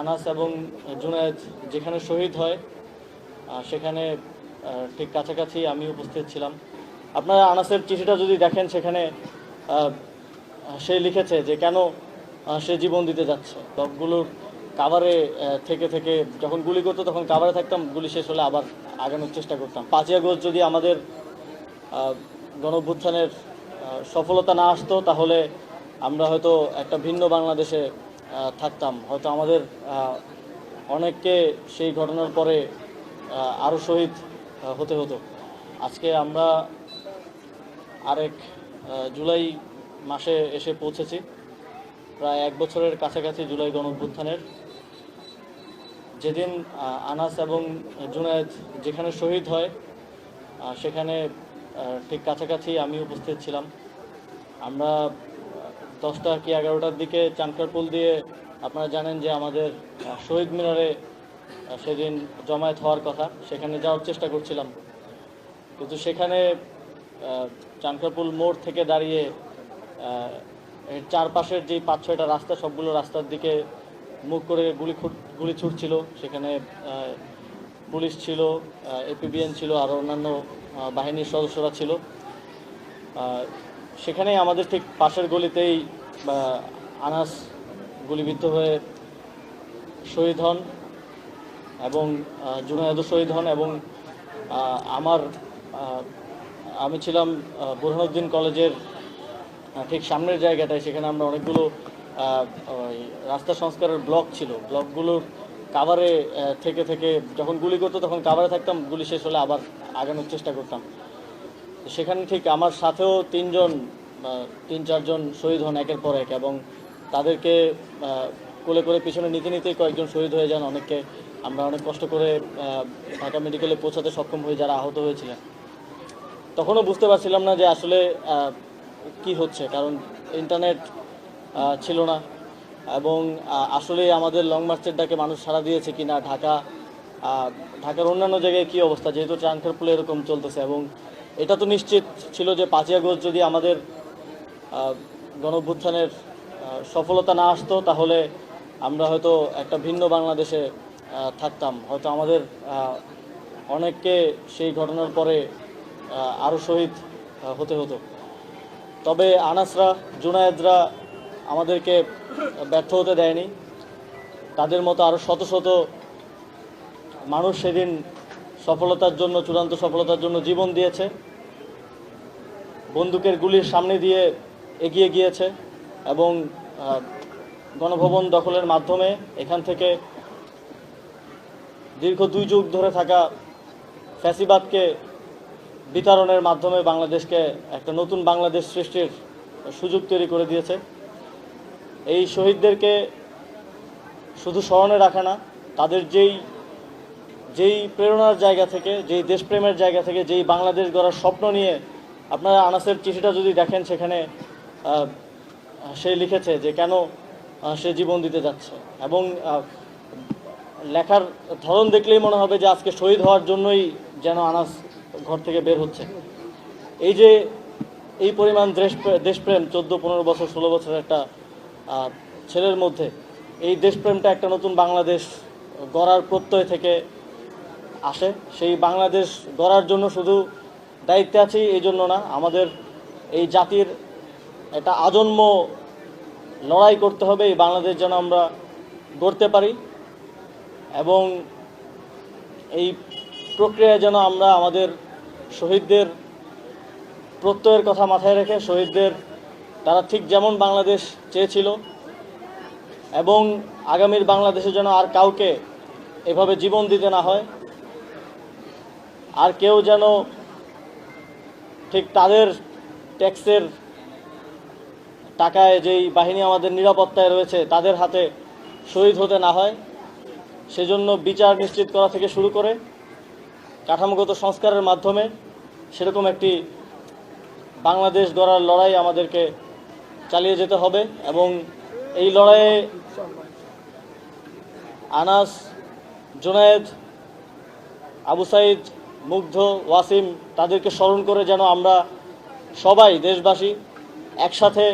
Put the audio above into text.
আনাস এবং জুনায়েদ যেখানে শহীদ হয় সেখানে ঠিক কাছাকাছি আমি উপস্থিত ছিলাম। আপনারা আনাসের চিঠিটা যদি দেখেন, সেখানে সে লিখেছে যে কেন সে জীবন দিতে যাচ্ছে। ব্লকগুলোর কাভারে থেকে থেকে যখন গুলি করতো তখন কাভারে থাকতাম, গুলি শেষ হলে আবার আগানোর চেষ্টা করতাম। 5ই আগস্ট যদি আমাদের গণঅভ্যুত্থানের সফলতা না আসতো, তাহলে আমরা হয়তো একটা ভিন্ন বাংলাদেশে থাকতাম। হয়তো আমাদের অনেককে সেই ঘটনার পরে আরও শহীদ হতে হতো। আজকে আমরা আরেক জুলাই মাসে এসে পৌঁছেছি, প্রায় 1 বছরের কাছাকাছি জুলাই গণঅভ্যুত্থানের। যেদিন আনাস এবং জুনায়েদ যেখানে শহীদ হয় সেখানে ঠিক কাছাকাছি আমি উপস্থিত ছিলাম। আমরা 10টা কি 11টার দিকে চানখারপুল দিয়ে, আপনারা জানেন যে আমাদের শহীদ মিনারে সেদিন জমায়েত হওয়ার কথা, সেখানে যাওয়ার চেষ্টা করছিলাম। কিন্তু সেখানে চানখারপুল মোড় থেকে দাঁড়িয়ে এর চারপাশের যেই 5-6টা রাস্তা, সবগুলো রাস্তার দিকে মুখ করে গুলি ছুটছিল। সেখানে পুলিশ ছিল, এপিবিএন ছিল, আরও অন্যান্য বাহিনীর সদস্যরা ছিল। সেখানেই আমাদের ঠিক পাশের গলিতেই আনাস গুলিবিদ্ধ হয়ে শহীদ হন এবং জুনায়েদও শহীদ হন। এবং আমি ছিলাম বুরহানুদ্দিন কলেজের ঠিক সামনের জায়গাটায়। সেখানে আমরা অনেকগুলো রাস্তা সংস্কারের ব্লক ছিল, ব্লকগুলোর কাভারে থেকে থেকে যখন গুলি করতো তখন কাভারে থাকতাম, গুলি শেষ হলে আবার আগানোর চেষ্টা করতাম। সেখানে ঠিক আমার সাথেও 3-4 জন শহীদ হন একের পর এক, এবং তাদেরকে কোলে করে পিছনে নিতে নিতেই কয়েকজন শহীদ হয়ে যান। অনেককে আমরা অনেক কষ্ট করে ঢাকা মেডিকেলে পৌঁছাতে সক্ষম হই, যারা আহত হয়েছিলেন। তখনও বুঝতে পারছিলাম না যে আসলে কি হচ্ছে, কারণ ইন্টারনেট ছিল না, এবং আসলে আমাদের লং মার্চের ডাকে মানুষ সাড়া দিয়েছে কিনা, ঢাকার অন্যান্য জায়গায় কী অবস্থা, যেহেতু চানখারপুলে এরকম চলতেছে। এবং এটা তো নিশ্চিত ছিল যে 5ই আগস্ট যদি আমাদের গণঅভ্যুত্থানের সফলতা না আসতো, তাহলে আমরা হয়তো একটা ভিন্ন বাংলাদেশে থাকতাম। হয়তো আমাদের অনেককে সেই ঘটনার পরে আরও শহীদ হতে হতো। তবে আনাসরা, জুনায়েদরা আমাদেরকে ব্যর্থ হতে দেয়নি। তাদের মতো আরও শত শত মানুষ সেদিন সফলতার জন্য, চূড়ান্ত সফলতার জন্য জীবন দিয়েছে, বন্দুকের গুলির সামনে দিয়ে এগিয়ে গিয়েছে, এবং গণভবন দখলের মাধ্যমে এখান থেকে দীর্ঘ 2 যুগ ধরে থাকা ফ্যাসিবাদকে বিতরণের মাধ্যমে বাংলাদেশকে একটা নতুন বাংলাদেশ সৃষ্টির সুযোগ তৈরি করে দিয়েছে। এই শহীদদেরকে শুধু স্মরণে রাখা না, তাদের যেই প্রেরণার জায়গা থেকে, যেই দেশপ্রেমের জায়গা থেকে, যেই বাংলাদেশ গড়ার স্বপ্ন নিয়ে, আপনারা আনাসের চিঠিটা যদি দেখেন, সেখানে সে লিখেছে যে কেন সে জীবন দিতে যাচ্ছে। এবং লেখার ধরন দেখলেই মনে হবে যে আজকে শহীদ হওয়ার জন্যই যেন আনাস ঘর থেকে বের হচ্ছে। এই যে এই পরিমাণ দেশপ্রেম 14-15 বছর 16 বছরের একটা ছেলের মধ্যে, এই দেশপ্রেমটা একটা নতুন বাংলাদেশ গড়ার প্রত্যয় থেকে আসে। সেই বাংলাদেশ গড়ার জন্য শুধু দায়িত্বে আছি এই জন্য না, আমাদের এই জাতির একটা আজন্ম লড়াই করতে হবে এই বাংলাদেশ যেন আমরা গড়তে পারি। এবং এই প্রক্রিয়ায় যেন আমরা আমাদের শহীদদের প্রত্যয়ের কথা মাথায় রেখে, শহীদদের তারা ঠিক যেমন বাংলাদেশ চেয়েছিল, এবং আগামীর বাংলাদেশে যেন আর কাউকে এভাবে জীবন দিতে না হয়, আর কেউ যেন ঠিক তাদের ট্যাক্সের টাকায় যেই বাহিনী আমাদের নিরাপত্তায় রয়েছে তাদের হাতে শহীদ হতে না হয়, সেজন্য বিচার নিশ্চিত করা থেকে শুরু করে কাঠামোগত সংস্কারের মাধ্যমে সেরকম একটি বাংলাদেশ গড়ার লড়াই আমাদেরকে চালিয়ে যেতে হবে। এবং এই লড়াইয়ে আনাস, জুনায়েদ, আবু সাইদ, মুগ্ধ, ওয়াসিম, তাদেরকে স্মরণ করে যেন আমরা সবাই দেশবাসী একসাথে